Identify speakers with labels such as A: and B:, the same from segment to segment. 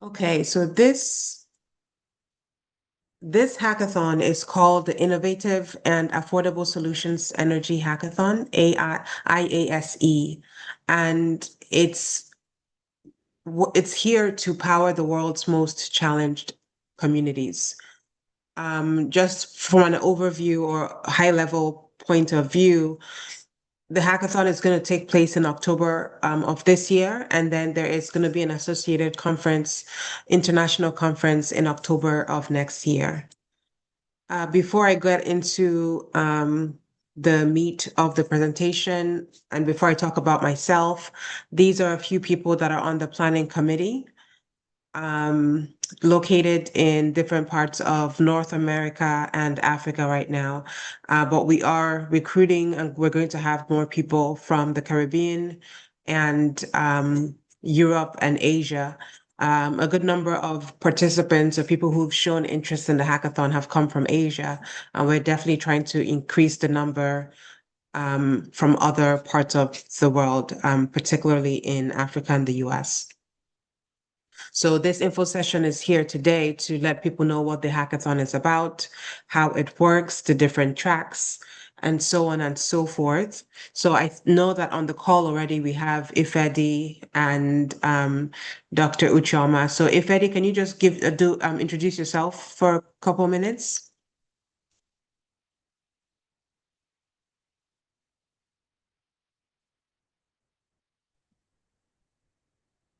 A: Okay, so this hackathon is called the Innovative and Affordable Solutions Energy Hackathon, IASE, and it's here to power the world's most challenged communities. Just from an overview or high level point of view, the hackathon is going to take place in October of this year, and then there is going to be an associated conference, international conference in October of next year. Before I get into the meat of the presentation and before I talk about myself, these are a few people that are on the planning committee, um, located in different parts of North America and Africa right now. But we are recruiting and we're going to have more people from the Caribbean and Europe and Asia. A good number of participants or people who've shown interest in the hackathon have come from Asia, and we're definitely trying to increase the number from other parts of the world, particularly in Africa and the US. So this info session is here today to let people know what the hackathon is about, how it works, the different tracks, and so on and so forth. So I know that on the call already we have Ifedi and Dr. Uchoma. So Ifedi, can you just introduce yourself for a couple minutes?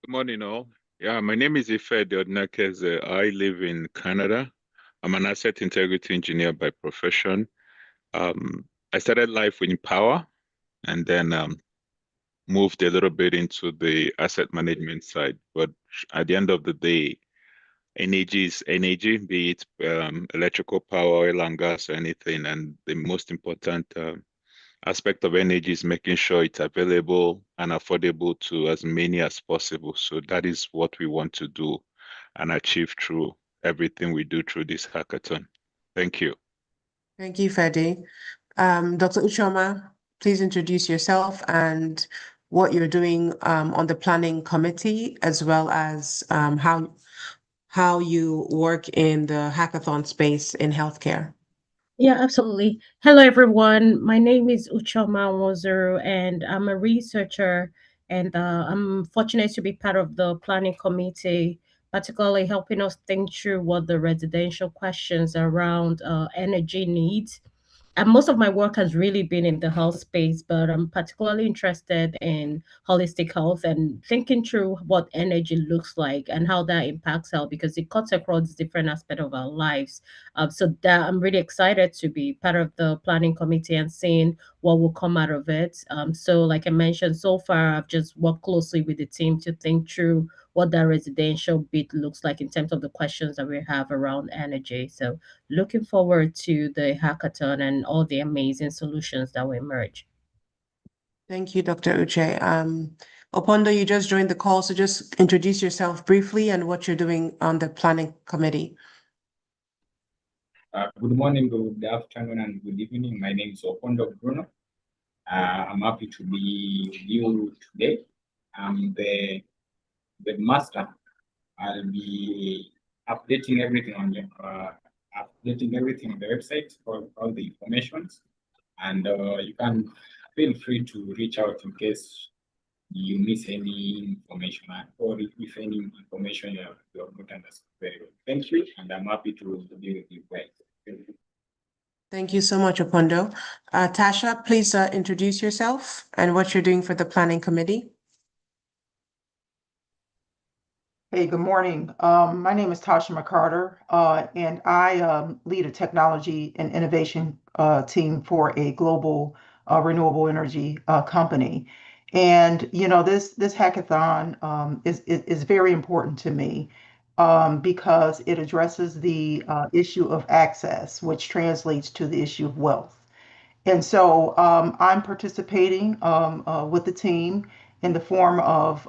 B: Good morning, all. Yeah, my name is Ife Deodnakeze. I live in Canada. I'm an asset integrity engineer by profession. I started life in power and then moved a little bit into the asset management side. But at the end of the day, energy is energy, be it electrical power, oil and gas, or anything. And the most important aspect of energy is making sure it's available and affordable to as many as possible. So that is what we want to do and achieve through everything we do through this hackathon. Thank you.
A: Thank you, Fedi. Dr. Uchoma, please introduce yourself and what you're doing on the planning committee, as well as how you work in the hackathon space in healthcare.
C: Yeah, absolutely. Hello, everyone. My name is Uchoma Wozuru, and I'm a researcher, and I'm fortunate to be part of the planning committee, particularly helping us think through what the residential questions around energy needs. And most of my work has really been in the health space, but I'm particularly interested in holistic health and thinking through what energy looks like and how that impacts health because it cuts across different aspects of our lives. So that I'm really excited to be part of the planning committee and seeing what will come out of it. So like I mentioned, so far I've just worked closely with the team to think through what that residential bit looks like in terms of the questions that we have around energy. So looking forward to the hackathon and all the amazing solutions that will emerge.
A: Thank you, Dr. Uche. Opondo, you just joined the call, so just introduce yourself briefly and what you're doing on the planning committee.
D: Good morning, good afternoon, and good evening. My name is Opondo Bruno. I'm happy to be with you today. I'm the master. I'll be updating everything on the website for all the informations, and you can feel free to reach out in case you miss any information or if any information you have not understood very well. Thank you, and I'm happy to be with you guys. Thank you.
A: Thank you so much, Opondo. Tasha, please introduce yourself and what you're doing for the planning committee.
E: Hey, good morning. My name is Tasha McCarter, and I lead a technology and innovation team for a global renewable energy company. And this hackathon is very important to me because it addresses the issue of access, which translates to the issue of wealth. And so I'm participating with the team in the form of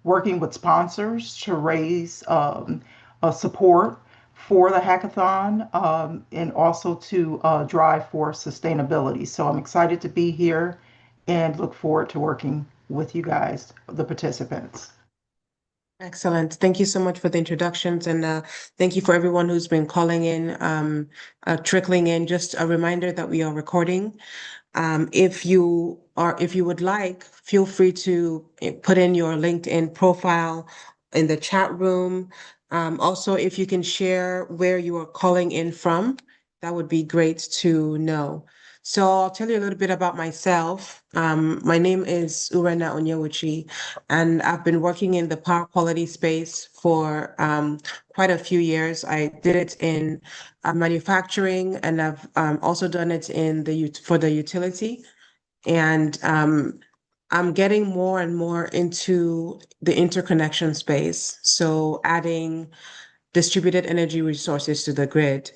E: working with sponsors to raise support for the hackathon and also to drive for sustainability. So I'm excited to be here and look forward to working with you guys, the participants.
A: Excellent. Thank you so much for the introductions, and thank you for everyone who's been calling in, trickling in. Just a reminder that we are recording. If you would like, feel free to put in your LinkedIn profile in the chat room. Also, if you can share where you are calling in from, that would be great to know. So I'll tell you a little bit about myself. My name is Urena Onyewuchi, and I've been working in the power quality space for quite a few years. I did it in manufacturing, and I've also done it for the utility. And I'm getting more and more into the interconnection space. So adding distributed energy resources to the grid.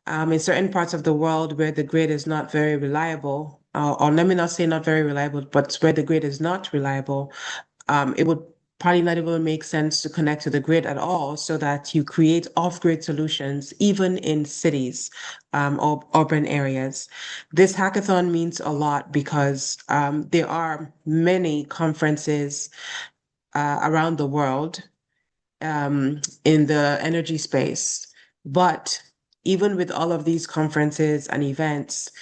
A: In certain parts of the world where the grid is not very reliable, or let me not say not very reliable, but where the grid is not reliable, it would probably not even make sense to connect to the grid at all, so that you create off-grid solutions, even in cities or urban areas. This hackathon means a lot because there are many conferences around the world in the energy space. But even with all of these conferences and events,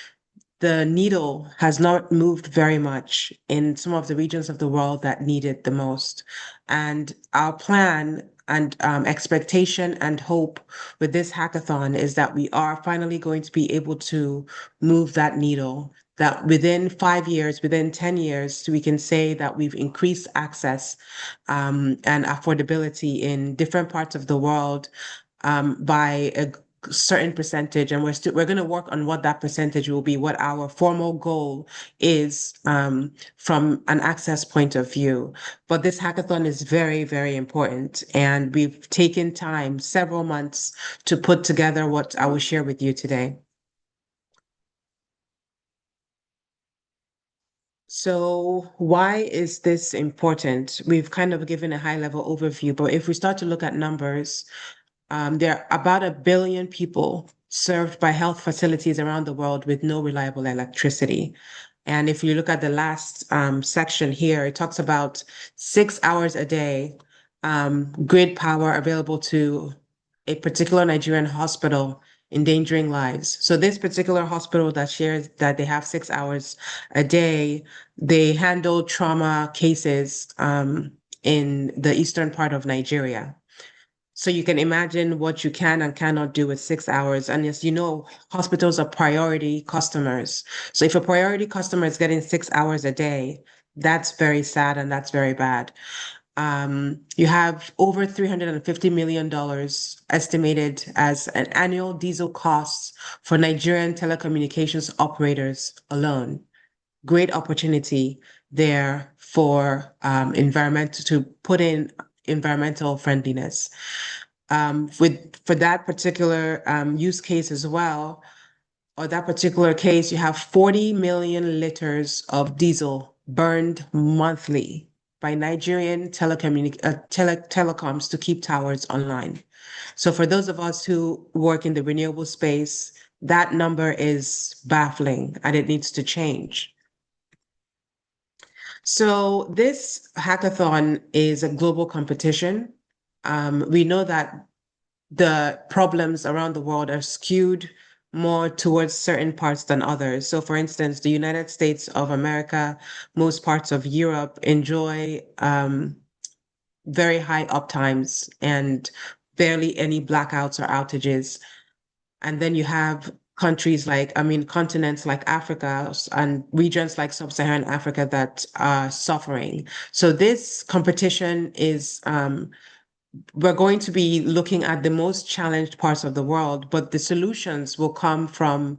A: the needle has not moved very much in some of the regions of the world that need it the most. And our plan and expectation and hope with this hackathon is that we are finally going to be able to move that needle, that within 5 years, within 10 years, we can say that we've increased access and affordability in different parts of the world by a certain percentage, and we're going to work on what that percentage will be, what our formal goal is from an access point of view. But this hackathon is very, very important, and we've taken time, several months, to put together what I will share with you today. So why is this important? We've kind of given a high level overview, but if we start to look at numbers, there are about 1 billion people served by health facilities around the world with no reliable electricity. And if you look at the last section here, it talks about 6 hours a day grid power available to a particular Nigerian hospital, endangering lives. So this particular hospital that shares that they have 6 hours a day, they handle trauma cases in the eastern part of Nigeria. So you can imagine what you can and cannot do with 6 hours. And as you know, hospitals are priority customers. So if a priority customer is getting 6 hours a day, that's very sad and that's very bad. You have over $350 million estimated as an annual diesel costs for Nigerian telecommunications operators alone. Great opportunity there for to put in environmental friendliness. For that particular use case as well, or that particular case, you have 40 million liters of diesel burned monthly by Nigerian telecoms to keep towers online. So for those of us who work in the renewable space, that number is baffling and it needs to change. So this hackathon is a global competition. We know that the problems around the world are skewed more towards certain parts than others. So for instance, the United States of America, most parts of Europe enjoy very high uptimes and barely any blackouts or outages. And then you have continents like Africa and regions like Sub-Saharan Africa that are suffering. So this competition is we're going to be looking at the most challenged parts of the world, but the solutions will come from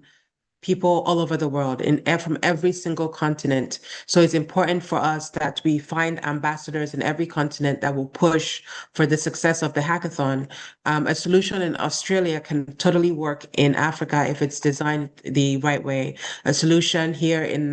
A: people all over the world from every single continent. So it's important for us that we find ambassadors in every continent that will push for the success of the hackathon. A solution in Australia can totally work in Africa if it's designed the right way. A solution here in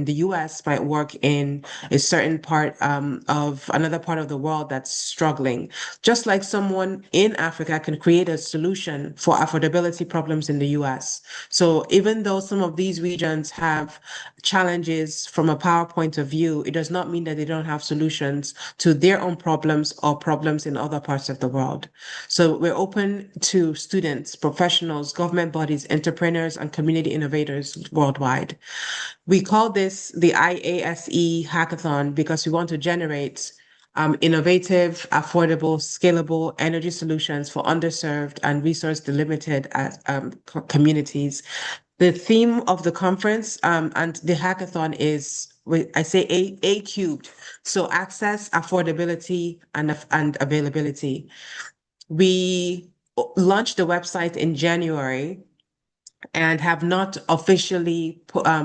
A: the US might work in a certain part of another part of the world that's struggling. Just like someone in Africa can create a solution for affordability problems in the US. So even though though some of these regions have challenges from a power point of view, it does not mean that they don't have solutions to their own problems or problems in other parts of the world. So we're open to students, professionals, government bodies, entrepreneurs, and community innovators worldwide. We call this the IASE Hackathon because we want to generate innovative, affordable, scalable energy solutions for underserved and resource-delimited communities. The theme of the conference and the hackathon is, I say A cubed, so access, affordability, and availability. We launched the website in January and have not officially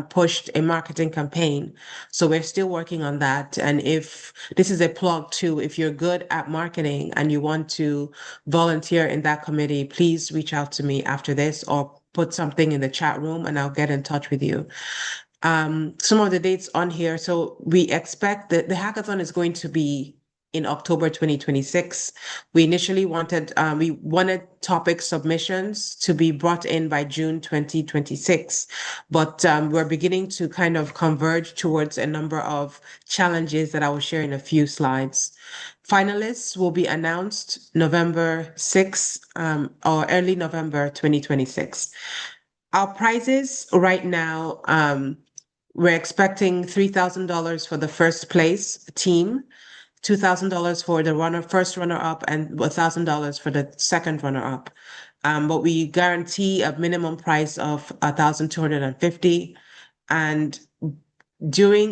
A: pushed a marketing campaign. So we're still working on that. And if this is a plug too, if you're good at marketing and you want to volunteer in that committee, please reach out to me after this or put something in the chat room and I'll get in touch with you. Some of the dates on here. So we expect that the hackathon is going to be in October 2026. We initially wanted topic submissions to be brought in by June 2026, but we're beginning to kind of converge towards a number of challenges that I will share in a few slides. Finalists will be announced November 6th or early November 2026. Our prizes right now, we're expecting $3,000 for the first place team, $2,000 for the first runner-up, and $1,000 for the second runner-up. But we guarantee a minimum price of $1,250. And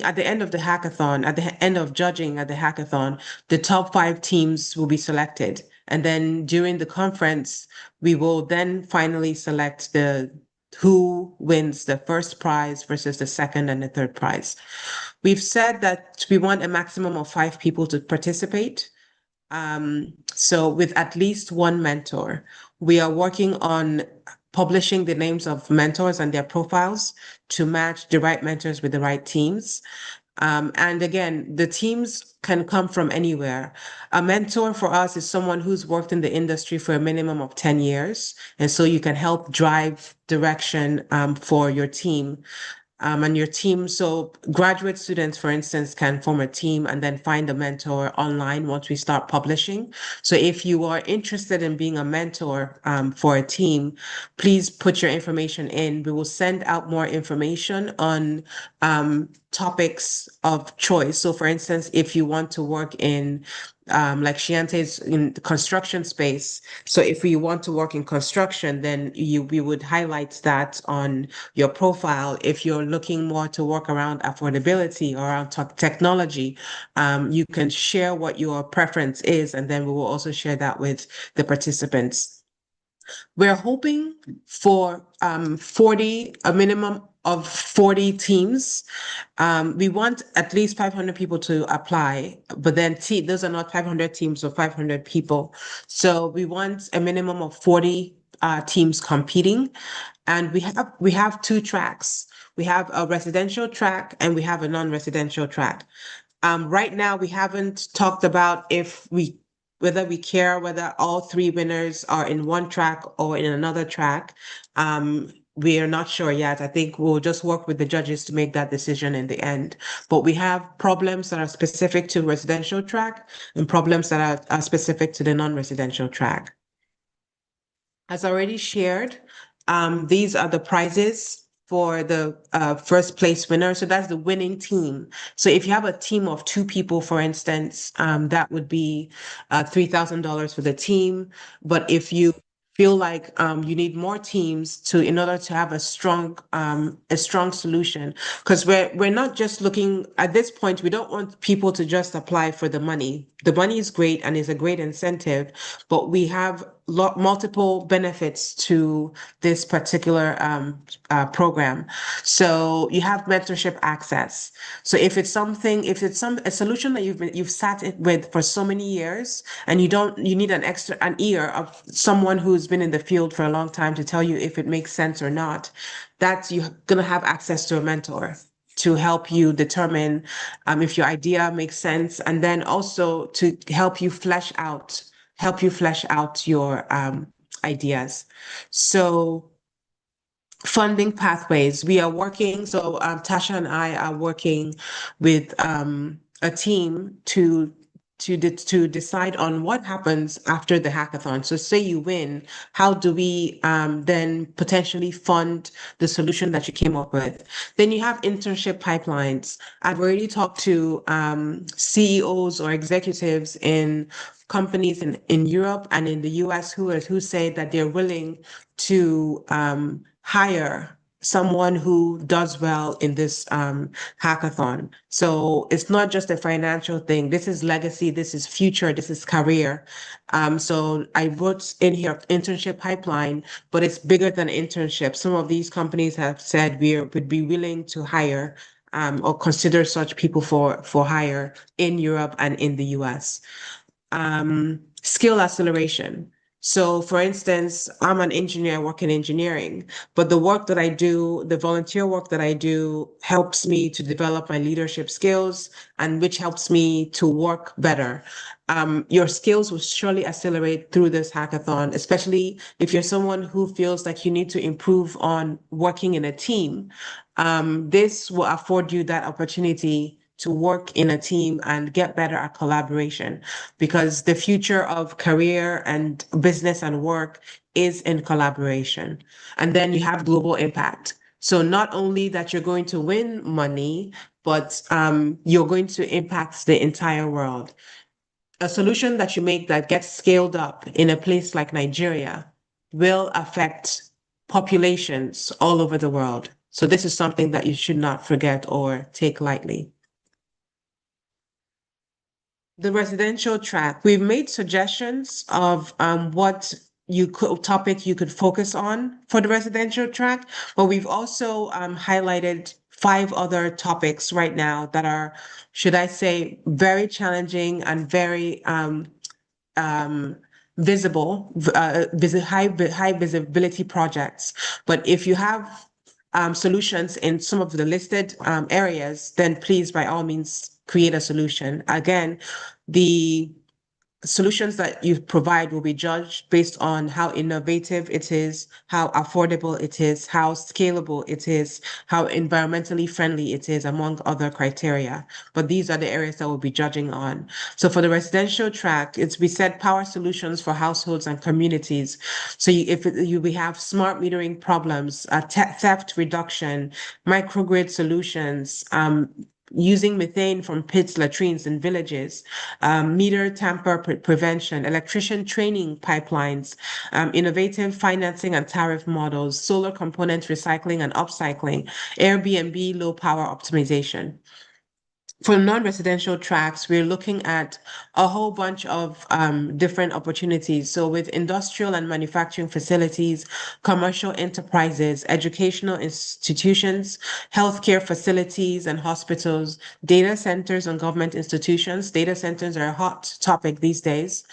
A: at the end of the hackathon, at the end of judging at the hackathon, the top 5 teams will be selected. And then during the conference, we will then finally select who wins the first prize versus the second and the third prize. We've said that we want a maximum of 5 people to participate. So with at least one mentor, we are working on publishing the names of mentors and their profiles to match the right mentors with the right teams. And again, the teams can come from anywhere. A mentor for us is someone who's worked in the industry for a minimum of 10 years. And so you can help drive direction for your team. And your team, so graduate students, for instance, can form a team and then find a mentor online once we start publishing. So if you are interested in being a mentor for a team, please put your information in. We will send out more information on topics of choice. So for instance, if you want to work in like Shiante's in the construction space. So if you want to work in construction, then we would highlight that on your profile. If you're looking more to work around affordability or around technology, you can share what your preference is, and then we will also share that with the participants. We're hoping for a minimum of 40 teams. We want at least 500 people to apply, but then those are not 500 teams or 500 people. So we want a minimum of 40 teams competing. And we have 2 tracks. We have a residential track and we have a non-residential track. Right now, we haven't talked about whether we care whether all 3 winners are in one track or in another track. We are not sure yet. I think we'll just work with the judges to make that decision in the end. But we have problems that are specific to residential track and problems that are specific to the non-residential track. As already shared, these are the prizes for the first place winner. So that's the winning team. So if you have a team of 2 people, for instance, that would be $3,000 for the team. But if you feel like you need more teams in order to have a strong solution, because we're not just looking at this point. We don't want people to just apply for the money. The money is great and is a great incentive, but we have multiple benefits to this particular program. So you have mentorship access. So if it's a solution that you've sat with for so many years, and you need an ear of someone who's been in the field for a long time to tell you if it makes sense or not, that's you're gonna have access to a mentor to help you determine if your idea makes sense, and then also to help you flesh out your ideas. So funding pathways. We are working, so Tasha and I are working with a team to decide on what happens after the hackathon. So say you win, how do we then potentially fund the solution that you came up with? Then you have internship pipelines. I've already talked to CEOs or executives in companies in Europe and in the US who say that they're willing to hire someone who does well in this hackathon. So it's not just a financial thing. This is legacy, this is future, this is career. So I wrote in here internship pipeline, but it's bigger than internship. Some of these companies have said would be willing to hire or consider such people for hire in Europe and in the US. Skill acceleration. So, for instance, I'm an engineer, I work in engineering, but the work that I do, the volunteer work that I do, helps me to develop my leadership skills, and which helps me to work better. Your skills will surely accelerate through this hackathon, especially if you're someone who feels like you need to improve on working in a team. This will afford you that opportunity to work in a team and get better at collaboration, because the future of career and business and work is in collaboration. And then you have global impact. So not only that you're going to win money, but you're going to impact the entire world. A solution that you make that gets scaled up in a place like Nigeria will affect populations all over the world. So this is something that you should not forget or take lightly. The residential track, we've made suggestions of what topic you could focus on for the residential track, but we've also highlighted 5 other topics right now that are, should I say, very challenging and very visible, high visibility projects. But if you have solutions in some of the listed areas, then please, by all means, create a solution. Again, the solutions that you provide will be judged based on how innovative it is, how affordable it is, how scalable it is, how environmentally friendly it is, among other criteria. But these are the areas that we'll be judging on. So for the residential track, we said power solutions for households and communities. So we have smart metering problems, theft reduction, microgrid solutions, using methane from pits, latrines in villages, meter tamper prevention, electrician training pipelines, innovative financing and tariff models, solar component recycling and upcycling, Airbnb low power optimization. For non-residential tracks, we're looking at a whole bunch of different opportunities. So with industrial and manufacturing facilities, commercial enterprises, educational institutions, healthcare facilities and hospitals, data centers and government institutions. Data centers are a hot topic these days.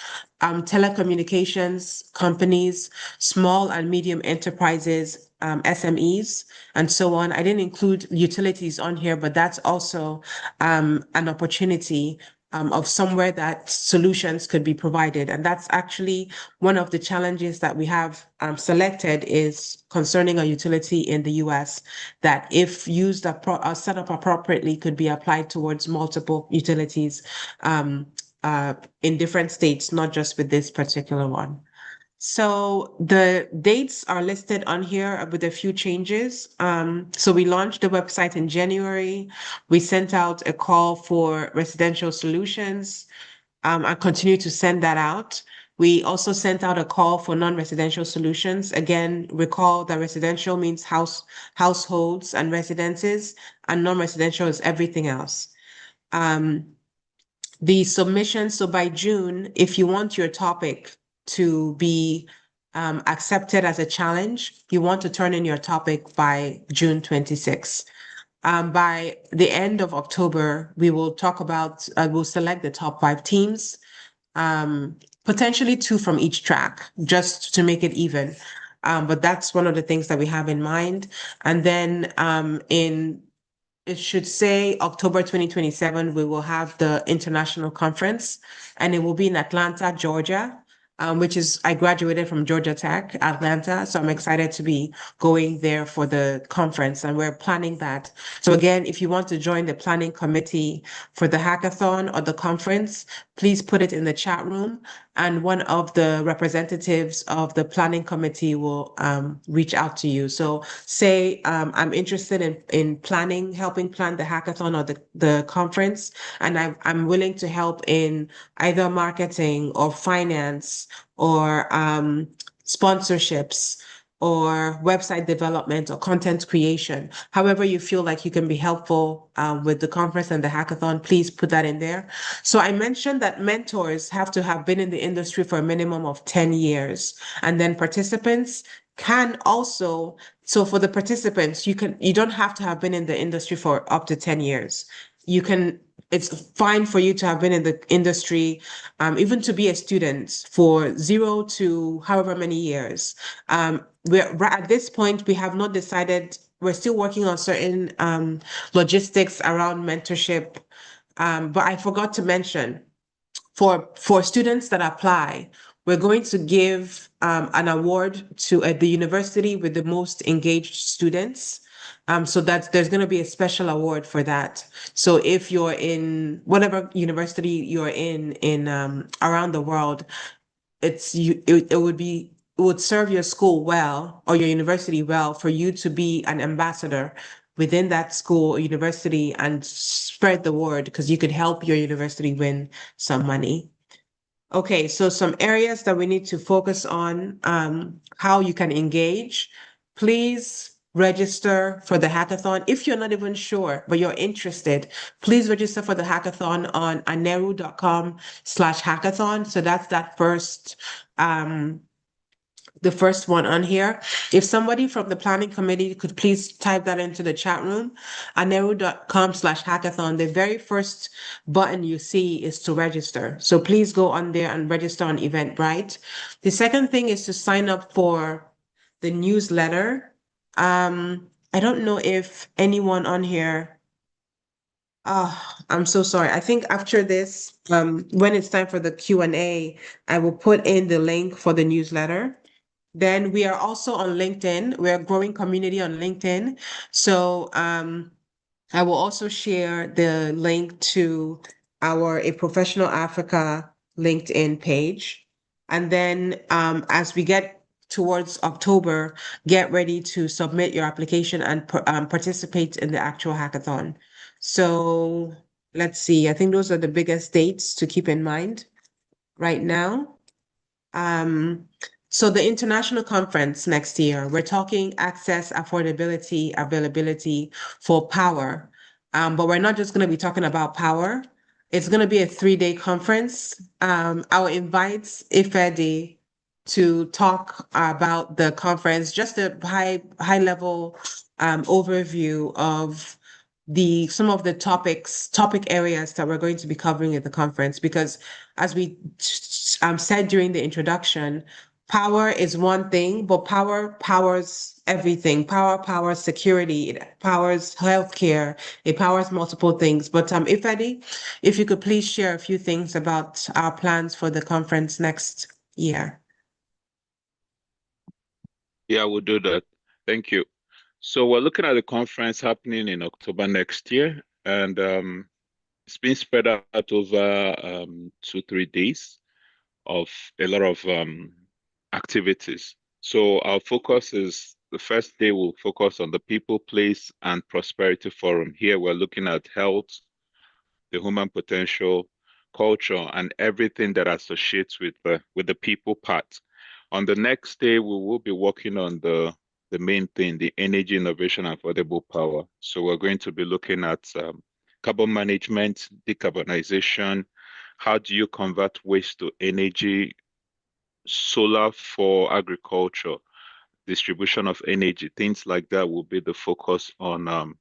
A: Telecommunications companies, small and medium enterprises, SMEs, and so on. I didn't include utilities on here, but that's also an opportunity of somewhere that solutions could be provided. And that's actually one of the challenges that we have selected, is concerning a utility in the US that, if used set up appropriately, could be applied towards multiple utilities in different states, not just with this particular one. So the dates are listed on here with a few changes. So we launched the website in January. We sent out a call for residential solutions. I continue to send that out. We also sent out a call for non-residential solutions. Again, recall that residential means households and residences, and non-residential is everything else. The submission, so by June, if you want your topic to be accepted as a challenge, you want to turn in your topic by June 26th. By the end of October, we will talk about, we'll select the top 5 teams, potentially 2 from each track, just to make it even. But that's one of the things that we have in mind. And then it should say October 2027, we will have the international conference, and it will be in Atlanta, Georgia. which is I graduated from Georgia Tech, Atlanta. So I'm excited to be going there for the conference, and we're planning that. So again, if you want to join the planning committee for the hackathon or the conference, please put it in the chat room, and one of the representatives of the planning committee will reach out to you. So say I'm interested in planning, helping plan the hackathon or the conference, and I'm willing to help in either marketing or finance or sponsorships or website development or content creation. However you feel like you can be helpful with the conference and the hackathon, please put that in there. So I mentioned that mentors have to have been in the industry for a minimum of 10 years, and then participants can also, so for the participants, you don't have to have been in the industry for up to 10 years. It's fine for you to have been in the industry, even to be a student for 0 to however many years. We're at this point, we have not decided, we're still working on certain logistics around mentorship. But I forgot to mention, for students that apply, we're going to give an award to the university with the most engaged students. So that there's going to be a special award for that. So if you're in whatever university you're in around the world, it would serve your school well or your university well for you to be an ambassador within that school or university and spread the word, because you could help your university win some money. Okay, so some areas that we need to focus on, how you can engage. Please register for the hackathon. If you're not even sure, but you're interested, please register for the hackathon on aneru.com/hackathon. So that's the first one on here. If somebody from the planning committee could please type that into the chat room, aneru.com/hackathon. The very first button you see is to register. So please go on there and register on Eventbrite. The second thing is to sign up for the newsletter. I don't know if anyone on here. I'm so sorry. I think after this, when it's time for the Q&A, I will put in the link for the newsletter. Then we are also on LinkedIn. We're a growing community on LinkedIn. So I will also share the link to our A Professional Africa LinkedIn page. And then as we get towards October, get ready to submit your application and participate in the actual hackathon. So let's see. I think those are the biggest dates to keep in mind right now. So the international conference next year, we're talking access, affordability, availability for power. But we're not just going to be talking about power. It's going to be a 3-day conference. I'll invite Ifedi to talk about the conference, just a high level overview of some of the topic areas that we're going to be covering at the conference, because as we said during the introduction, power is one thing, but power powers everything. Power powers security, it powers healthcare, it powers multiple things. But Ifedi, if you could please share a few things about our plans for the conference next year.
B: Yeah, we'll do that. Thank you. So we're looking at the conference happening in October next year, and it's been spread out over 2-3 days of a lot of activities. So our focus is, the first day we'll focus on the People, Place, and Prosperity Forum. Here we're looking at health, the human potential, culture, and everything that associates with the people part. On the next day, we will be working on the main thing, the energy innovation and affordable power. So we're going to be looking at carbon management, decarbonization, how do you convert waste to energy, solar for agriculture, distribution of energy, things like that will be the focus on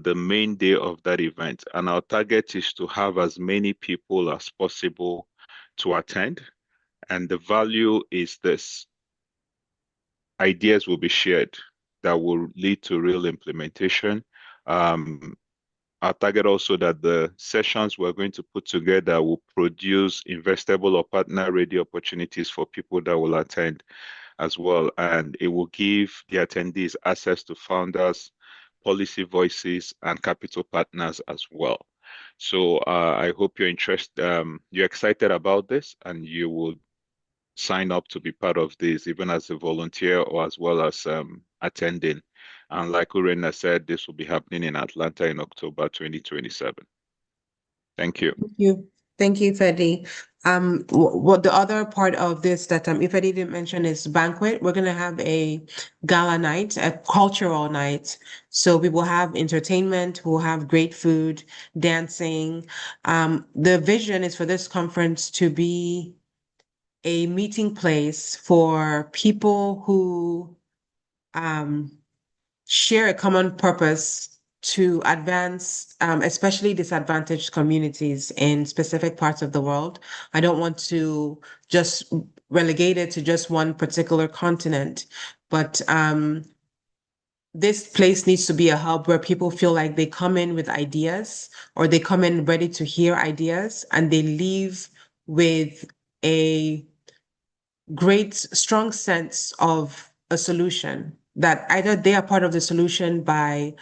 B: the main day of that event. And our target is to have as many people as possible to attend. And the value is this: ideas will be shared that will lead to real implementation. Our our target also that the sessions we're going to put together will produce investable or partner-ready opportunities for people that will attend as well. And it will give the attendees access to founders, policy voices, and capital partners as well. So I hope you're excited about this, and you will sign up to be part of this, even as a volunteer or as well as attending. And like Urena said, this will be happening in Atlanta in October 2027. Thank you.
A: Thank you. Thank you, Fedi. What the other part of this that if Fedi didn't mention is banquet. We're gonna have a gala night, a cultural night. So we will have entertainment, we'll have great food, dancing. The vision is for this conference to be a meeting place for people who share a common purpose to advance, especially disadvantaged communities in specific parts of the world. I don't want to just relegate it to just one particular continent, but this place needs to be a hub where people feel like they come in with ideas or they come in ready to hear ideas and they leave with a great, strong sense of a solution that either they are part of the solution by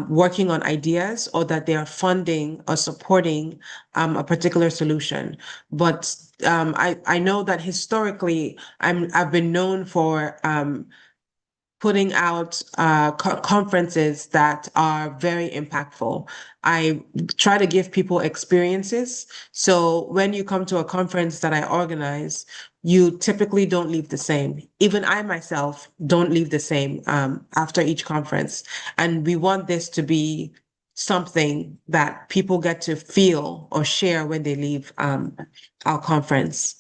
A: working on ideas or that they are funding or supporting a particular solution. But I know that historically I've been known for putting out conferences that are very impactful. I try to give people experiences. So when you come to a conference that I organize, you typically don't leave the same. Even I myself don't leave the same after each conference. And we want this to be something that people get to feel or share when they leave our conference.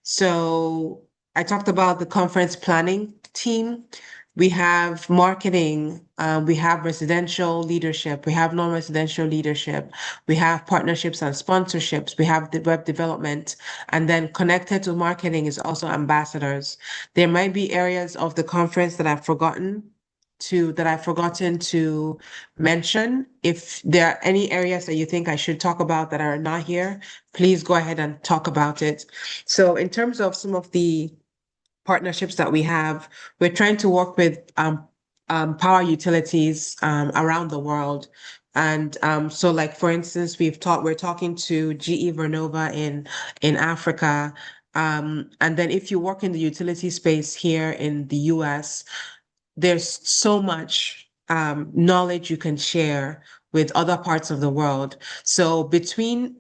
A: So I talked about the conference planning team. We have marketing, we have residential leadership, we have non-residential leadership, we have partnerships and sponsorships, we have the web development, and then connected to marketing is also ambassadors. There might be areas of the conference that I've forgotten to mention. If there are any areas that you think I should talk about that are not here, please go ahead and talk about it. So in terms of some of the partnerships that we have, we're trying to work with power utilities around the world. And so like, for instance, we're talking to GE Vernova in Africa. And then if you work in the utility space here in the US, there's so much knowledge you can share with other parts of the world. So between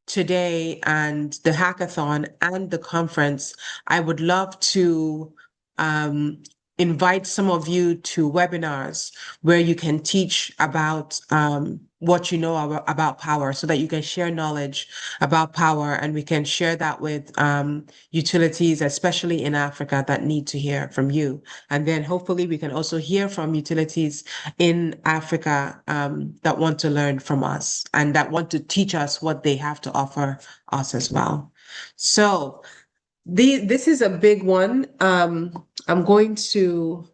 A: today and the hackathon and the conference, I would love to invite some of you to webinars where you can teach about what you know about power so that you can share knowledge about power, and we can share that with utilities, especially in Africa, that need to hear from you. And then hopefully we can also hear from utilities in Africa that want to learn from us and that want to teach us what they have to offer us as well. So this is a big one. I'm going to,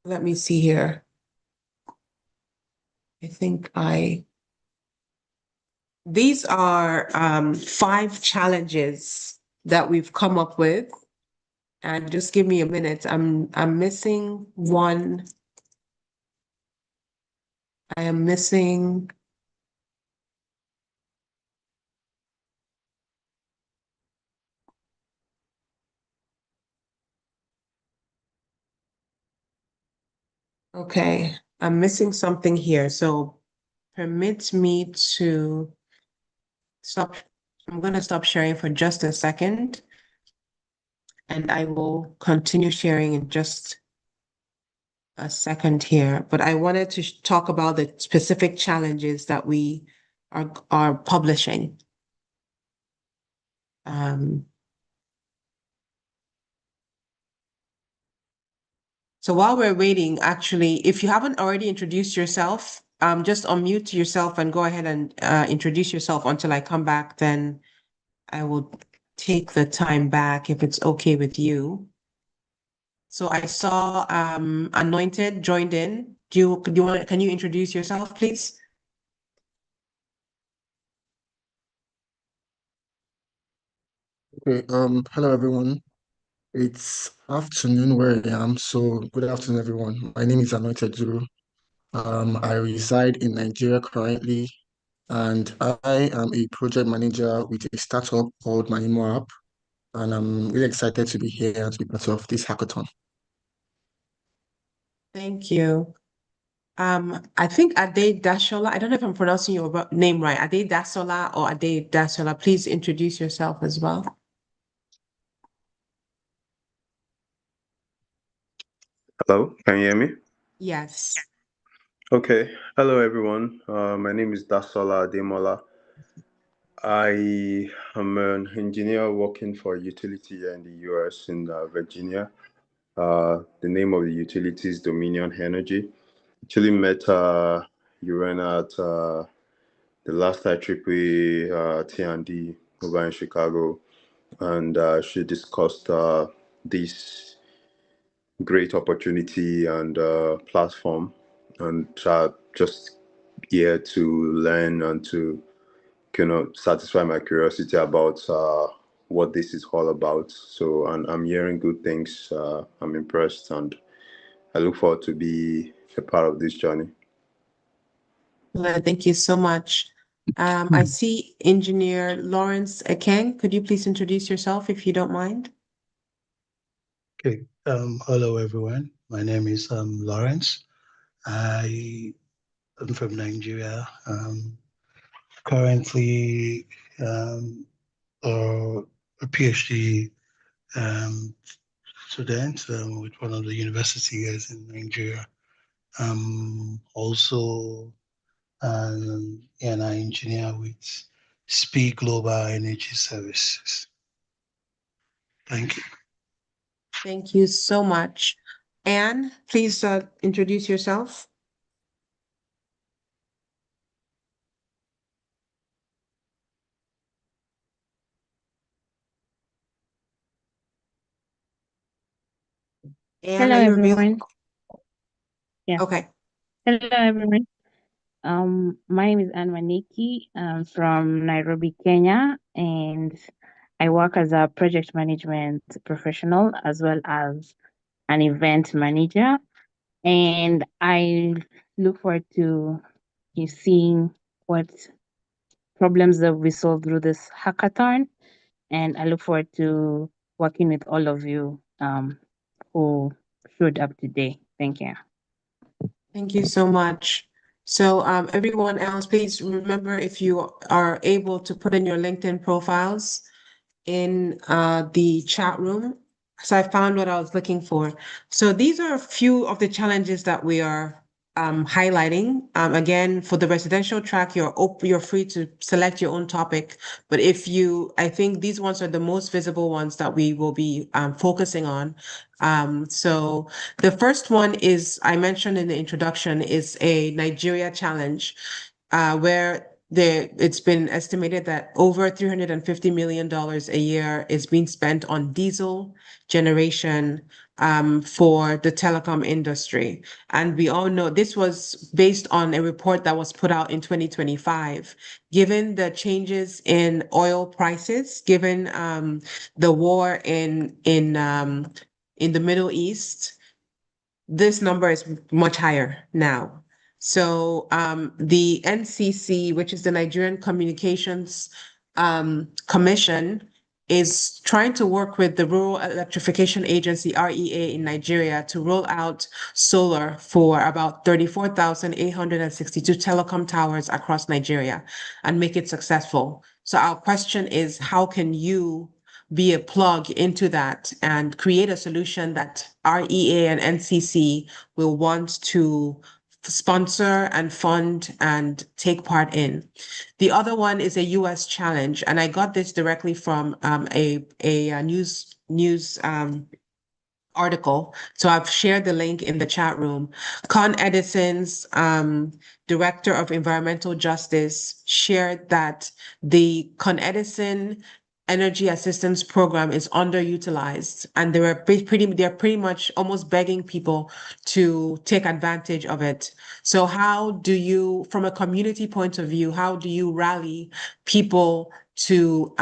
A: let me see here. I think these are 5 challenges that we've come up with. And just give me a minute. I'm missing one. I am missing. Okay, I'm missing something here. So permit me to stop. I'm going to stop sharing for just a second. And I will continue sharing in just a second here. But I wanted to talk about the specific challenges that we are publishing. So while we're waiting, actually, if you haven't already introduced yourself, just unmute yourself and go ahead and introduce yourself until I come back. Then I will take the time back if it's okay with you. So I saw Anointed joined in. Can you introduce yourself, please?
F: Okay, hello everyone. It's afternoon where I am, so good afternoon everyone. My name is Anointed Zuru. I reside in Nigeria currently, and I am a project manager with a startup called Manimo App, and I'm really excited to be here and to be part of this hackathon.
A: Thank you. I think Ade Dashola, I don't know if I'm pronouncing your name right, Ade Dasola or Ade Dasola, please introduce yourself as well.
G: Hello, can you hear me?
A: Yes.
G: Okay. Hello, everyone. My name is Dasola Ademola. I am an engineer working for a utility here in the US in Virginia. The name of the utility is Dominion Energy. Actually met Urena at the last IEEE T&D over in Chicago, and she discussed this great opportunity and platform, and just here to learn and to satisfy my curiosity about what this is all about. So, and I'm hearing good things. I'm impressed, and I look forward to be a part of this journey.
A: Well, thank you so much. I see Engineer Lawrence Ekeng. Could you please introduce yourself if you don't mind?
H: Okay. Hello, everyone. My name is Lawrence. I am from Nigeria. Currently, a PhD student with one of the universities in Nigeria. Also an engineer with SPE Global Energy Services. Thank you.
A: Thank you so much. Anne, please introduce yourself. Anne,
I: Hello,
A: are you
I: everyone.
A: available?
I: Yeah.
A: Okay.
I: Hello, everyone. My name is Anne Maniki. I'm from Nairobi, Kenya, and I work as a project management professional as well as an event manager. And I look forward to seeing what problems that we solve through this hackathon. And I look forward to working with all of you who showed up today. Thank you.
A: Thank you so much. So everyone else, please remember if you are able to put in your LinkedIn profiles in the chat room. So I found what I was looking for. So these are a few of the challenges that we are highlighting. Again, for the residential track, you're free to select your own topic. But I think these ones are the most visible ones that we will be focusing on. So the first one is, I mentioned in the introduction, is a Nigeria challenge, where it's been estimated that over $350 million a year is being spent on diesel generation for the telecom industry. And we all know this was based on a report that was put out in 2025. Given the changes in oil prices, given the war in the Middle East, this number is much higher now. So the NCC, which is the Nigerian Communications Commission, is trying to work with the Rural Electrification Agency, REA, in Nigeria to roll out solar for about 34,862 telecom towers across Nigeria and make it successful. So our question is, how can you be a plug into that and create a solution that REA and NCC will want to sponsor and fund and take part in. The other one is a US challenge, and I got this directly from a news article. So I've shared the link in the chat room. Con Edison's director of environmental justice shared that the Con Edison energy assistance program is underutilized, and they're pretty much almost begging people to take advantage of it. So how do you, from a community point of view, how do you rally people to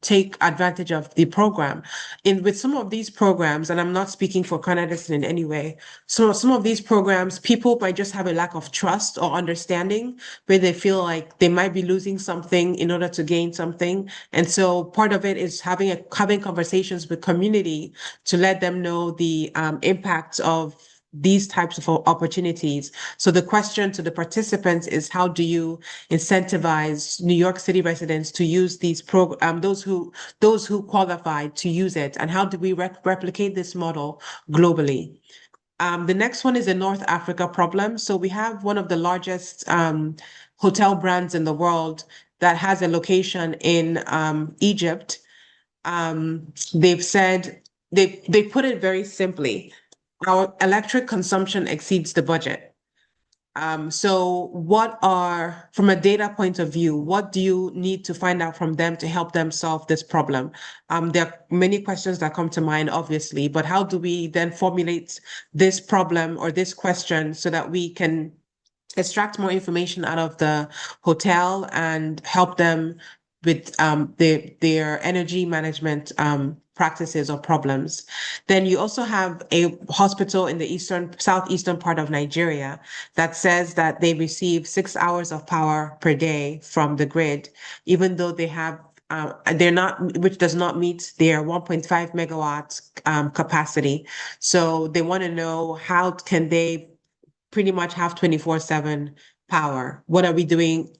A: take advantage of the program. With some of these programs, and I'm not speaking for Canadians in any way, so some of these programs, people might just have a lack of trust or understanding where they feel like they might be losing something in order to gain something. And so part of it is having conversations with community to let them know the impacts of these types of opportunities. So the question to the participants is, how do you incentivize New York City residents to use these those who qualify to use it, and how do we replicate this model globally? The next one is the North Africa problem. So we have one of the largest hotel brands in the world that has a location in Egypt. They've said they put it very simply: our electric consumption exceeds the budget. So from a data point of view, what do you need to find out from them to help them solve this problem? There are many questions that come to mind, obviously, but how do we then formulate this problem or this question so that we can extract more information out of the hotel and help them with their energy management practices or problems? Then you also have a hospital in the southeastern part of Nigeria that says that they receive 6 hours of power per day from the grid, even though they're not, which does not meet their 1.5 megawatts capacity. So they want to know, how can they pretty much have 24/7 power? What are we doing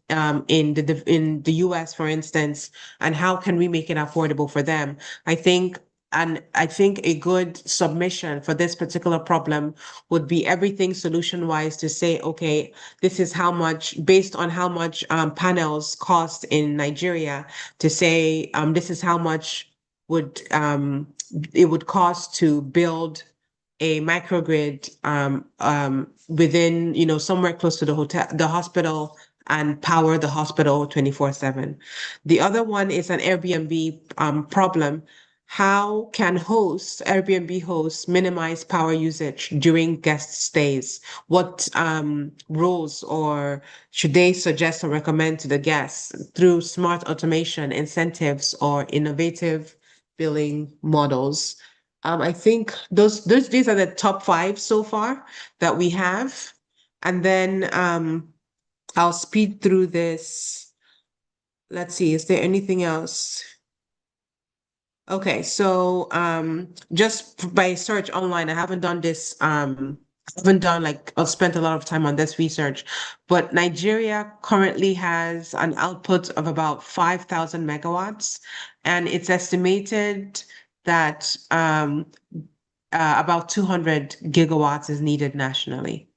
A: in the US, for instance, and how can we make it affordable for them? I think a good submission for this particular problem would be everything solution wise, to say, okay, this is how much, based on how much panels cost in Nigeria, to say this is how much would it would cost to build a microgrid within, somewhere close to the hospital, and power the hospital 24/7. The other one is an Airbnb problem. How can Airbnb hosts minimize power usage during guest stays? What rules or should they suggest or recommend to the guests through smart automation, incentives, or innovative billing models? I think these are the top 5 so far that we have. And then I'll speed through this. Let's see, is there anything else? Okay, so just by search online, I haven't done this, I've spent a lot of time on this research, but Nigeria currently has an output of about 5,000 megawatts, and it's estimated that about 200 gigawatts is needed nationally.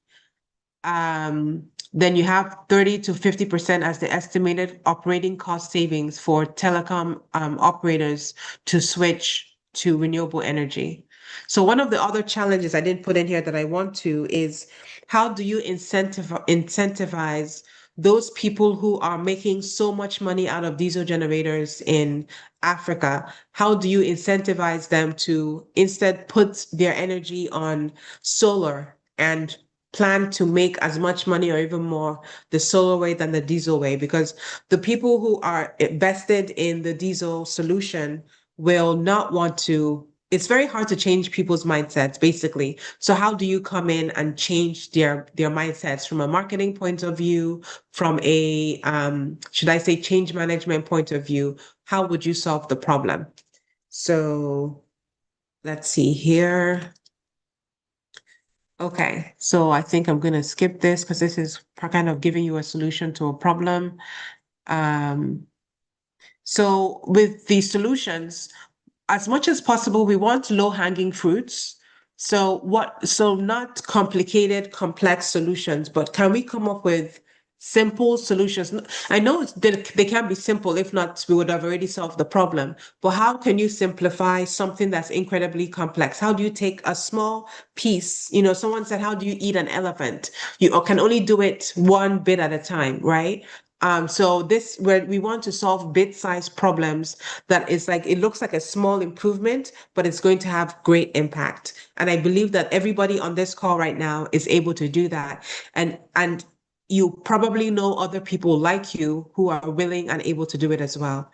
A: Then you have 30 to 50% as the estimated operating cost savings for telecom operators to switch to renewable energy. So one of the other challenges I didn't put in here that I want to is, how do you incentivize those people who are making so much money out of diesel generators in Africa? How do you incentivize them to instead put their energy on solar and plan to make as much money or even more the solar way than the diesel way? Because the people who are invested in the diesel solution will not want to. It's very hard to change people's mindsets, basically. So how do you come in and change their mindsets from a marketing point of view, from a should I say change management point of view? How would you solve the problem? So let's see here. Okay, so I think I'm going to skip this because this is kind of giving you a solution to a problem. So with the solutions, as much as possible, we want low-hanging fruits. So not complicated, complex solutions, but can we come up with simple solutions? I know they can be simple. If not, we would have already solved the problem. But how can you simplify something that's incredibly complex? How do you take a small piece? Someone said, how do you eat an elephant? You can only do it one bit at a time, right? So where we want to solve bit-sized problems that is like, it looks like a small improvement, but it's going to have great impact. And I believe that everybody on this call right now is able to do that. And you probably know other people like you who are willing and able to do it as well.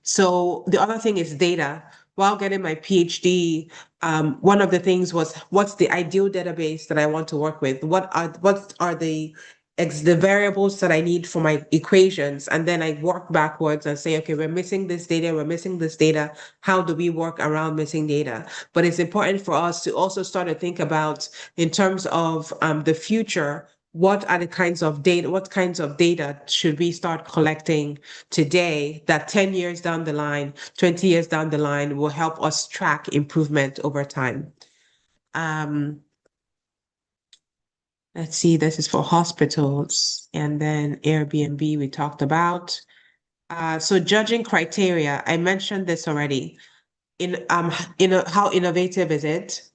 A: So the other thing is data. While getting my PhD, one of the things was, what's the ideal database that I want to work with? What are the variables that I need for my equations? And then I work backwards and say, okay, we're missing this data, we're missing this data. How do we work around missing data? But it's important for us to also start to think about, in terms of the future, what kinds of data should we start collecting today that 10 years down the line, 20 years down the line will help us track improvement over time. Let's see, this is for hospitals, and then Airbnb we talked about. So judging criteria, I mentioned this already. How innovative is it?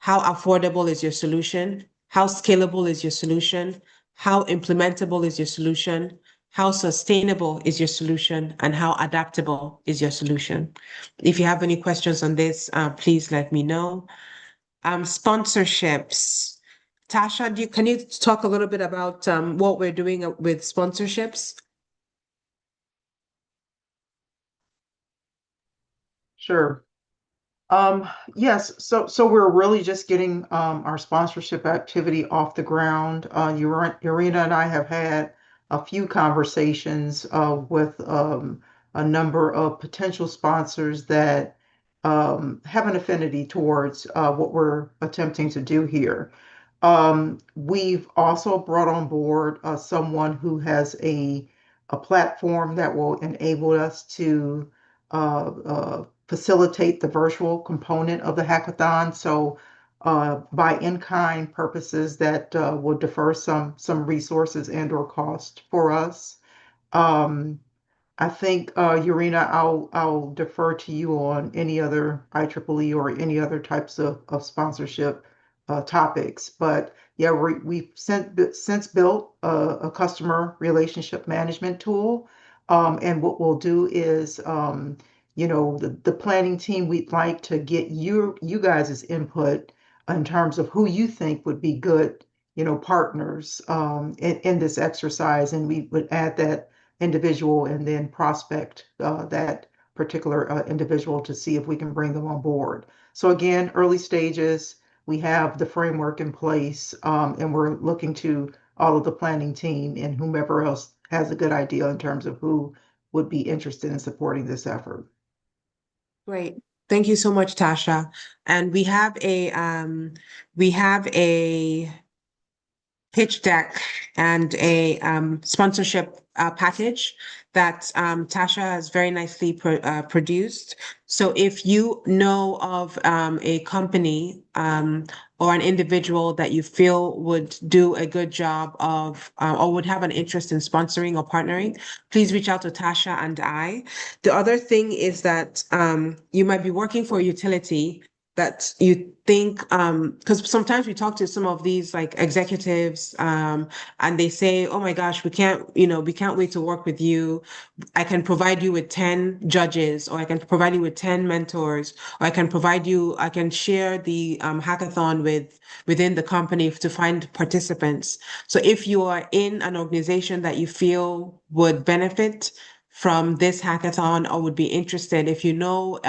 A: How affordable is your solution? How scalable is your solution? How implementable is your solution? How sustainable is your solution? And how adaptable is your solution? If you have any questions on this, please let me know. Sponsorships. Tasha, can you talk a little bit about what we're doing with sponsorships?
E: Sure. Yes, so we're really just getting our sponsorship activity off the ground. Urena and I have had a few conversations with a number of potential sponsors that have an affinity towards what we're attempting to do here. We've also brought on board someone who has a platform that will enable us to facilitate the virtual component of the hackathon. So by in-kind purposes, that will defer some resources and or cost for us. Um, I think, Urena, I'll defer to you on any other IEEE or any other types of sponsorship topics. But yeah, we've since built a customer relationship management tool. And what we'll do is, the planning team, we'd like to get you guys' input in terms of who you think would be good, partners in this exercise. And we would add that individual and then prospect that particular individual to see if we can bring them on board. So again, early stages, we have the framework in place, and we're looking to all of the planning team and whomever else has a good idea in terms of who would be interested in supporting this effort.
A: Great. Thank you so much, Tasha. And we have a pitch deck and a sponsorship package that Tasha has very nicely produced. So if you know of a company or an individual that you feel would do a good job of or would have an interest in sponsoring or partnering, please reach out to Tasha and I. The other thing is that you might be working for a utility that you think, because sometimes we talk to some of these like executives, and they say, oh my gosh, we can't wait to work with you. I can provide you with 10 judges, or I can provide you with 10 mentors, or I can share the hackathon within the company to find participants. So if you are in an organization that you feel would benefit from this hackathon or would be interested, if you know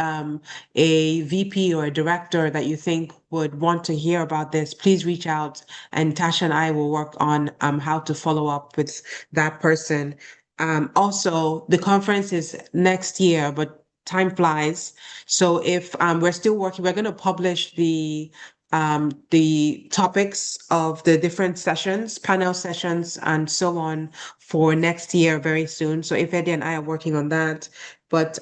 A: a VP or a director that you think would want to hear about this, please reach out, and Tasha and I will work on how to follow up with that person. Also, the conference is next year, but time flies. So if we're still working, we're going to publish the topics of the different sessions, panel sessions, and so on for next year very soon. So if Eddie and I are working on that. But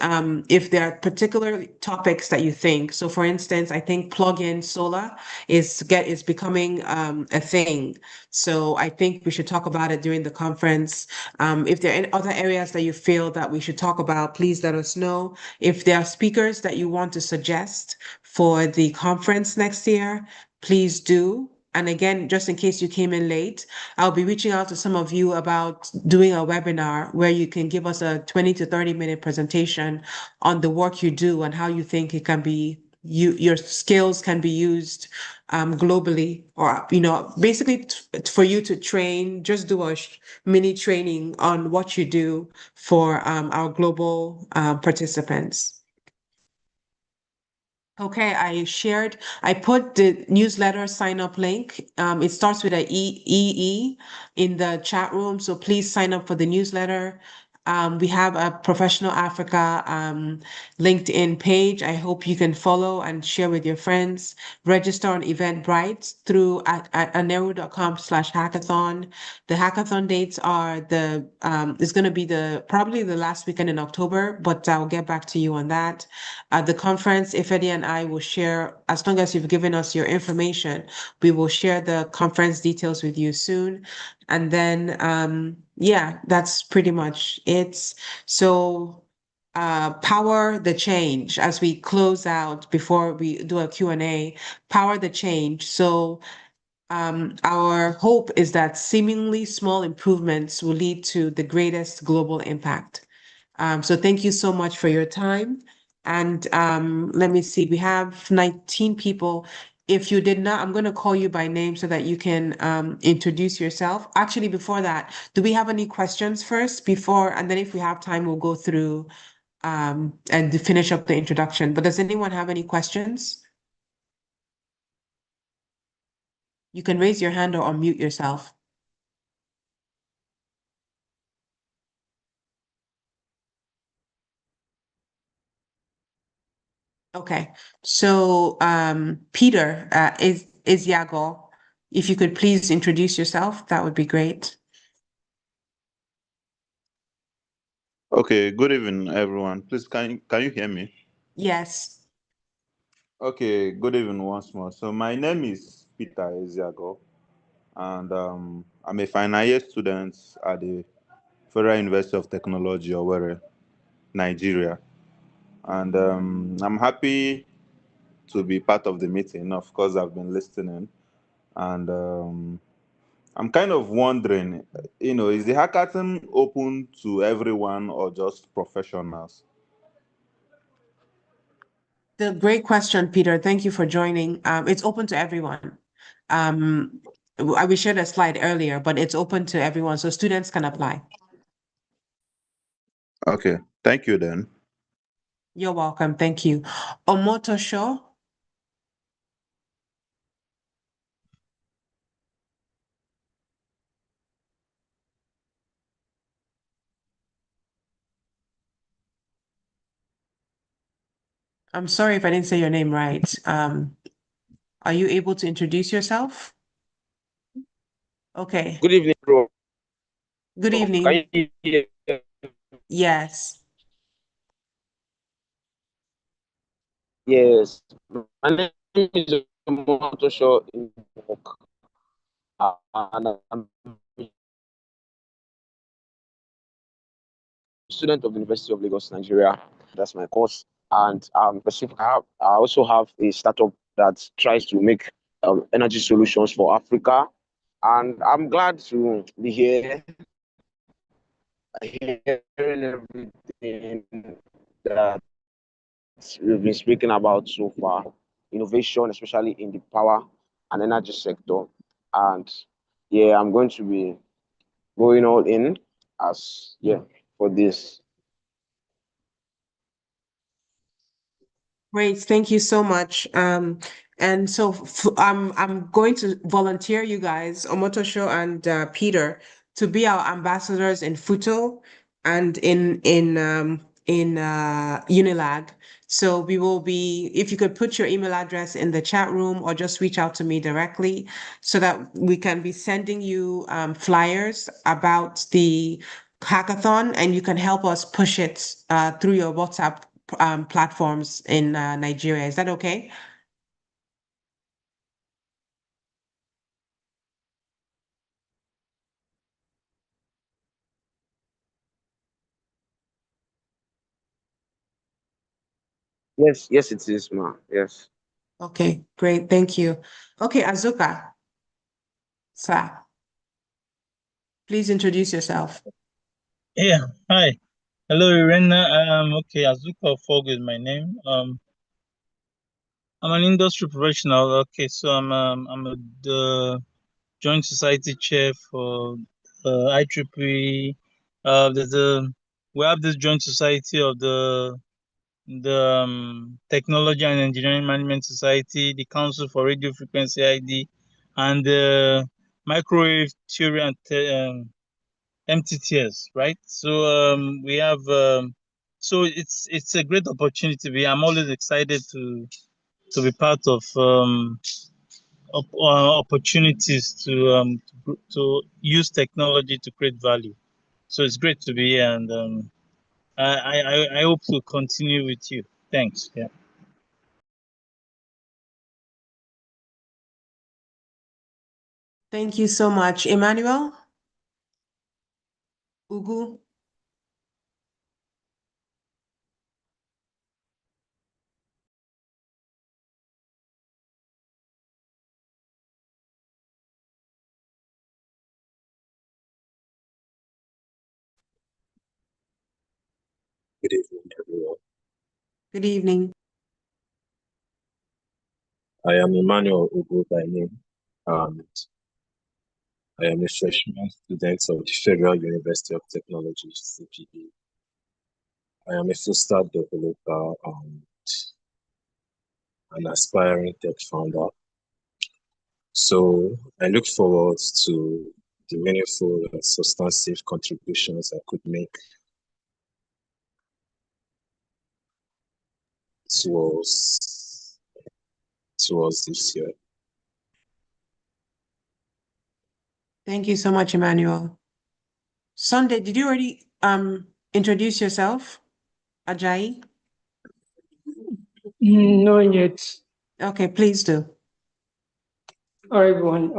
A: if there are particular topics that you think, so for instance, I think plug-in solar is becoming a thing. So I think we should talk about it during the conference. If there are any other areas that you feel that we should talk about, please let us know. If there are speakers that you want to suggest for the conference next year, please do. And again, just in case you came in late, I'll be reaching out to some of you about doing a webinar where you can give us a 20 to 30-minute presentation on the work you do and how you think it can be, your skills can be used globally, or basically for you to train, just do a mini training on what you do for our global participants. Okay, I put the newsletter sign up link. It starts with a EE in the chat room, so please sign up for the newsletter. We have a Professional Africa LinkedIn page. I hope you can follow and share with your friends. Register on Eventbrite through at aneru.com/hackathon. The hackathon dates are it's going to be probably the last weekend in October, but I'll get back to you on that. At the conference, Ifedi and I will share, as long as you've given us your information, we will share the conference details with you soon. And then, yeah, that's pretty much it. So power the change as we close out before we do a Q&A, power the change. So our hope is that seemingly small improvements will lead to the greatest global impact. So thank you so much for your time. And let me see, we have 19 people. If you did not, I'm going to call you by name so that you can introduce yourself. Actually, before that, do we have any questions first before, and then if we have time, we'll go through and finish up the introduction. But does anyone have any questions? You can raise your hand or unmute yourself. Okay, so Peter is Yago. If you could please introduce yourself, that would be great.
J: Okay, good evening, everyone. Please, can you hear me?
A: Yes.
J: Okay, good evening once more. So my name is Peter Eziago, and I'm a final year student at the Federal University of Technology, Owerri, Nigeria. And I'm happy to be part of the meeting. Of course, I've been listening, and I'm kind of wondering, is the hackathon open to everyone or just professionals?
A: The great question, Peter. Thank you for joining. It's open to everyone. We shared a slide earlier, but it's open to everyone, so students can apply.
J: Okay, thank you then.
A: You're welcome. Thank you. Omoto Show. I'm sorry if I didn't say your name right. Are you able to introduce yourself? Okay.
K: Good evening, bro.
A: Good evening.
K: Can you hear?
A: Yes.
K: Yes. My name is Moto Show in work. And I'm a student of the University of Lagos, Nigeria. That's my course. And I also have a startup that tries to make energy solutions for Africa. And I'm glad to be here, hearing everything that we've been speaking about so far, innovation, especially in the power and energy sector. And yeah, I'm going to be going all in for this.
A: Great, thank you so much. And so I'm going to volunteer you guys, Omotosho and Peter, to be our ambassadors in Futo and in Unilag. So we will be, if you could put your email address in the chat room or just reach out to me directly so that we can be sending you flyers about the hackathon and you can help us push it through your WhatsApp platforms in Nigeria. Is that okay?
K: Yes, it is, ma. Yes.
A: Okay, great. Thank you. Okay, Azuka, sir, please introduce yourself.
L: Yeah, hi. Hello, Irena. Okay, Azuka Fog is my name. I'm an industry professional. Okay, so the Joint Society Chair for IEEE. There's a We have this Joint Society of the Technology and Engineering Management Society, the Council for Radio Frequency ID, and the Microwave Theory and MTTS, right? So we have so it's a great opportunity. I'm always excited to be part of opportunities to use technology to create value. So it's great to be here, and I hope to continue with you. Thanks. Yeah.
A: Thank you so much. Emmanuel? Ugu?
M: Good evening, everyone.
A: Good evening.
M: I am Emmanuel Ugo by name, and I am a freshman student of the Federal University of Technology, CPE. I am a full stack developer and an aspiring tech founder. So I look forward to the meaningful and substantive contributions I could make towards this year.
A: Thank you so much, Emmanuel. Sunday, did you already introduce yourself? Ajayi?
N: Not yet.
A: Okay, please do.
N: All right, everyone.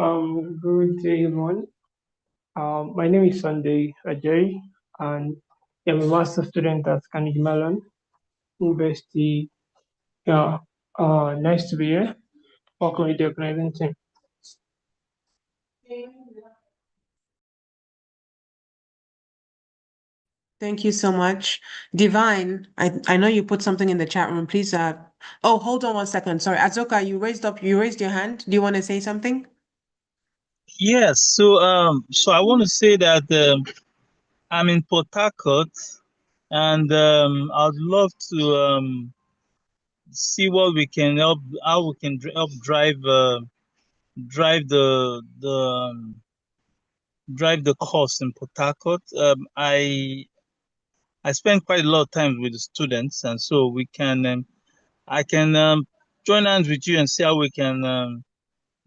N: Good day, everyone. My name is Sunday Ajay, and I'm a master student at Carnegie Mellon University. Yeah, nice to be here. Welcome to the organizing team.
A: Thank you so much. Divine, I know you put something in the chat room. Please, oh, hold on one second. Sorry, Azoka, you raised your hand. Do you want to say something?
L: Yes. So I want to say that I'm in Port Harcourt, and I'd love to see what we can help, how we can help drive drive the course in Port Harcourt. I spend quite a lot of time with the students, and so I can join hands with you and see how we can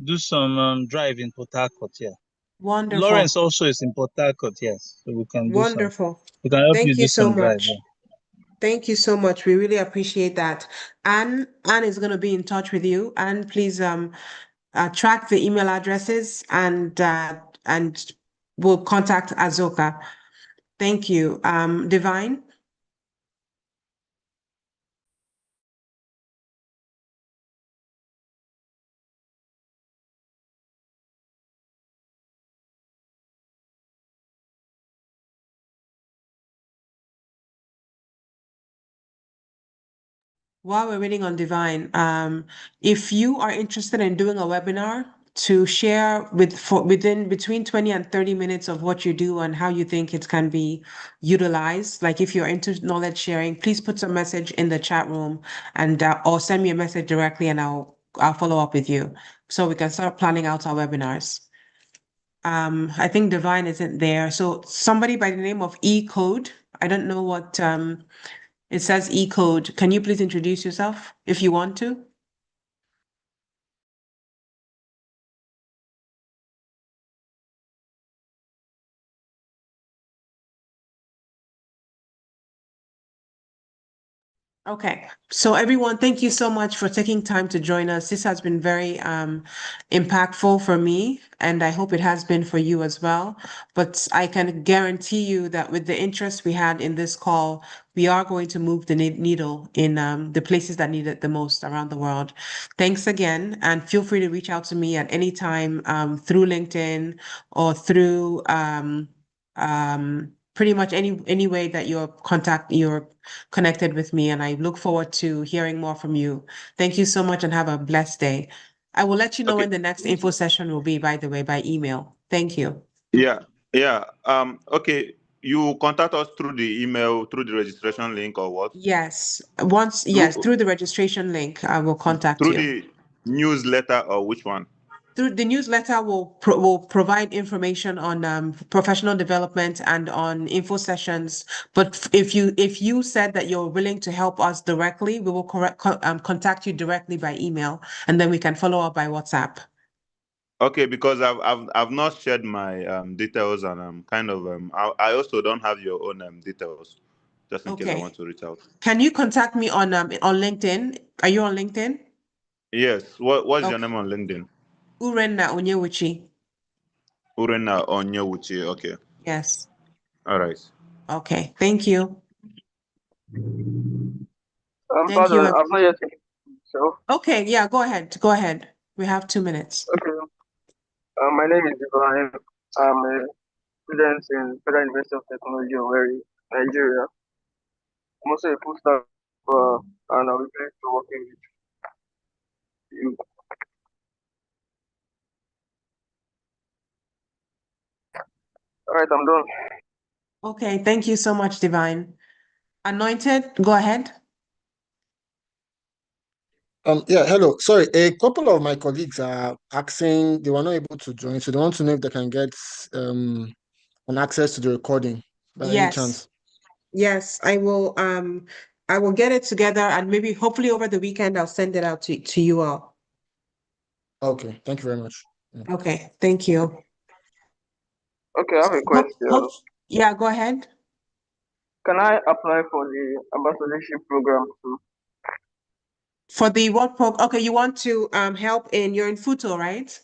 L: do some drive in Port Harcourt. Yeah.
A: Wonderful.
L: Lawrence also is in Port Harcourt, yes. So we can do
A: Wonderful.
L: we can help you
A: Thank
L: do
A: you so
L: some drive.
A: much.
L: Yeah.
A: Thank you so much. We really appreciate that. Anne is going to be in touch with you. Anne, please track the email addresses and we'll contact Azoka. Thank you. Divine? While we're waiting on Divine, if you are interested in doing a webinar to share within between 20 and 30 minutes of what you do and how you think it can be utilized, like if you're into knowledge sharing, please put some message in the chat room and or send me a message directly and I'll follow up with you so we can start planning out our webinars. I think Divine isn't there. So somebody by the name of E Code, I don't know what it says E Code. Can you please introduce yourself if you want to? Okay, so everyone, thank you so much for taking time to join us. This has been very impactful for me, and I hope it has been for you as well. But I can guarantee you that with the interest we had in this call, we are going to move the needle in the places that need it the most around the world. Thanks again, and feel free to reach out to me at any time through LinkedIn or through pretty much any way that you're connected with me, and I look forward to hearing more from you. Thank you so much and have a blessed day. I will let you know
J: Okay.
A: when the next info session will be, by the way, by email. Thank you.
J: Yeah, yeah. Okay. You contact us through the email, through the registration link, or what?
A: Yes.
J: Through
A: Through the registration link, I will contact
J: through
A: you.
J: the newsletter, or which one?
A: Through the newsletter will provide information on professional development and on info sessions. But if you said that you're willing to help us directly, we will contact you directly by email, and then we can follow up by WhatsApp.
J: Okay, because I've not shared my details, and I also don't have your own details, just in case I want
A: Okay.
J: to reach out.
A: Can you contact me on LinkedIn? Are you on LinkedIn?
J: Yes. What's your
A: Okay.
J: name on LinkedIn?
A: Urenna Onyewuchi.
J: Urena Onyewuchi. Okay.
A: Yes.
J: All right.
A: Okay. Thank you. Thank
O: Pardon,
A: you.
O: I've not yet taken so.
A: Okay. Yeah. Go ahead. Go ahead. We have 2 minutes.
O: Okay. My name is Ibrahim. I'm a student in Federal University of Technology, Owerri, Nigeria. I'm also a full stack, and I'll be pleased to working with you. All right, I'm done.
A: Okay. Thank you so much, Divine. Anointed, go ahead.
F: Yeah, hello. Sorry, a couple of my colleagues are asking, they were not able to join, so they want to know if they can get an access to the recording by any
A: Yes.
F: chance.
A: Yes, I will get it together, and maybe hopefully over the weekend I'll send it out to you all.
F: Okay, thank you very much. Yeah.
A: Okay, thank you.
O: Okay, I have a question.
A: Yeah, go ahead.
O: Can I apply for the ambassadorship program too?
A: For the what program? Okay, you want to help you're in Futo, right?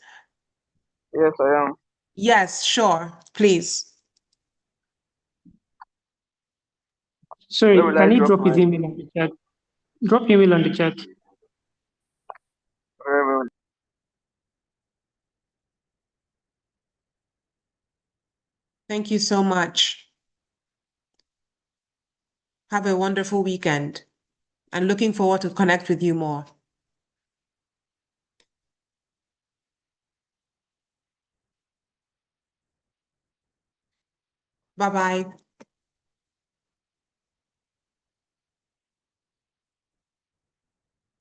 O: Yes, I am.
A: Yes, sure, please.
N: Sorry,
O: Where will
N: can
O: I
N: you
O: drop
N: drop his
O: my
N: email on the chat? Drop email on the chat.
O: Very well.
A: Thank you so much. Have a wonderful weekend, and looking forward to connect with you more. Bye-bye.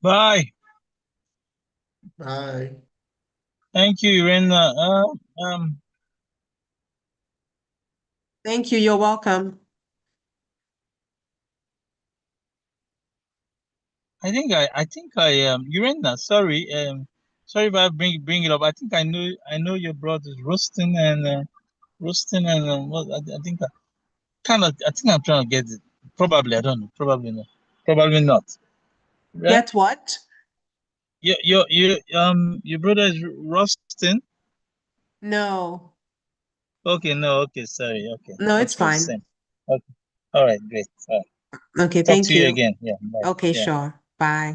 L: Bye.
F: Bye.
L: Thank you, Irena.
A: Thank you. You're welcome.
L: I think Irena, sorry, sorry if I bring it up. I think I know your brothers, Rustin and what I think I think I'm trying to get it. Probably, I don't know. Probably not. Probably not. Right?
A: Get what?
L: Your brother is Rustin?
A: No.
L: Okay, no, okay, sorry. Okay.
A: No, it's
L: Okay,
A: fine.
L: same. Okay. All right, great. All right.
A: Okay,
L: Talk
A: thank
L: to you
A: you.
L: again. Yeah. Bye.
A: Okay,
L: Yeah.
A: sure. Bye.